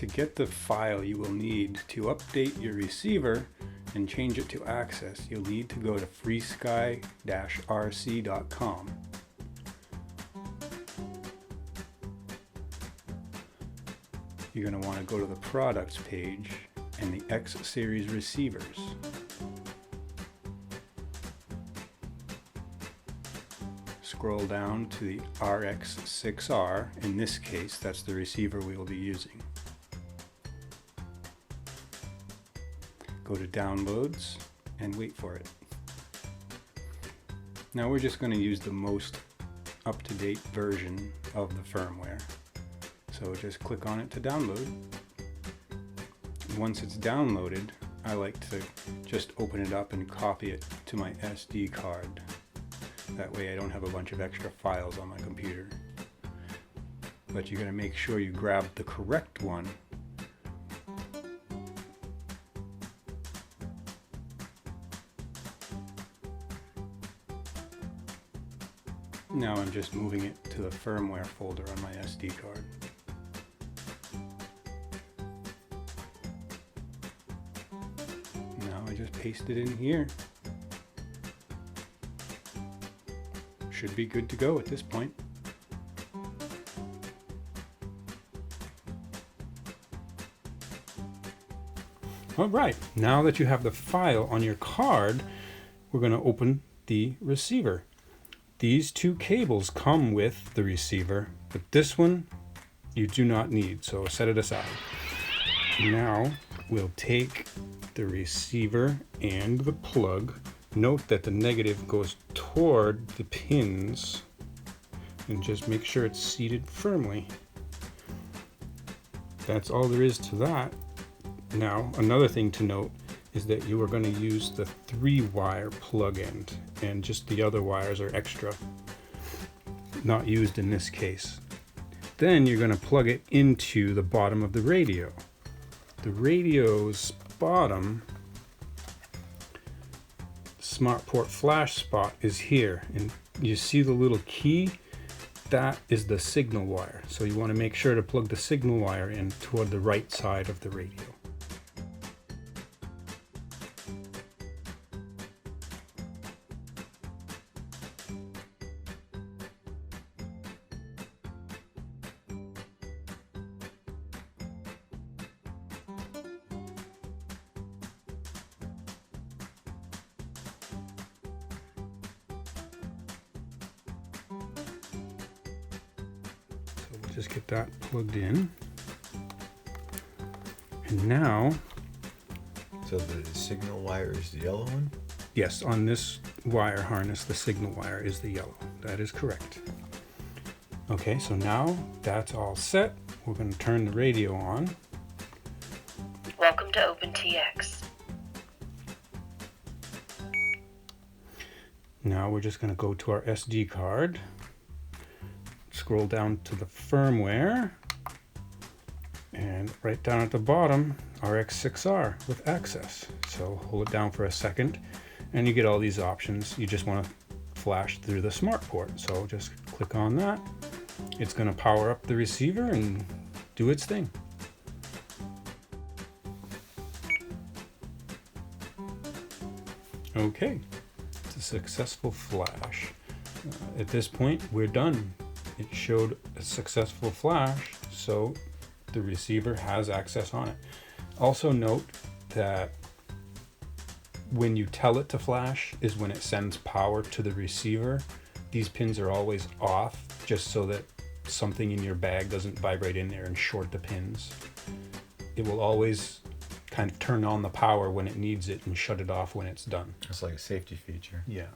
To get the file you will need to update your receiver and change it to access, you'll need to go to FrSky-RC.com. You're going to want to go to the products page and the X series receivers. Scroll down to the RX6R. In this case, that's the receiver we will be using. Go to Downloads and wait for it. Now we're just going to use the most up-to-date version of the firmware. So just click on it to download. Once it's downloaded, I like to just open it up and copy it to my SD card. That way I don't have a bunch of extra files on my computer. But you're going to make sure you grab the correct one. Now I'm just moving it to the firmware folder on my SD card. Now I just paste it in here. Should be good to go at this point. Alright, now that you have the file on your card, we're going to open the receiver. These two cables come with the receiver, but this one you do not need, so set it aside. Now we'll take the receiver and the plug. Note that the negative goes toward the pins, and just make sure it's seated firmly. That's all there is to that. Now, another thing to note is that you are going to use the 3-wire plug end, and just the other wires are extra, not used in this case. Then you're going to plug it into the bottom of the radio. The radio's bottom smart port flash spot is here, and you see the little key? That is the signal wire. So you want to make sure to plug the signal wire in toward the right side of the radio. Just get that plugged in. And now... So the signal wire is the yellow one? Yes, on this wire harness, the signal wire is the yellow. That is correct. Okay, so now that's all set. We're going to turn the radio on. Welcome to OpenTX. Now we're just going to go to our SD card. Scroll down to the firmware, and right down at the bottom, RX6R with access. So hold it down for a second, and you get all these options. You just want to flash through the smart port, so just click on that. It's going to power up the receiver and do its thing. Okay, it's a successful flash. At this point, we're done. It showed a successful flash, so the receiver has access on it. Also note that when you tell it to flash is when it sends power to the receiver. These pins are always off, just so that something in your bag doesn't vibrate in there and short the pins. It will always kind of turn on the power when it needs it and shut it off when it's done. It's like a safety feature. Yeah.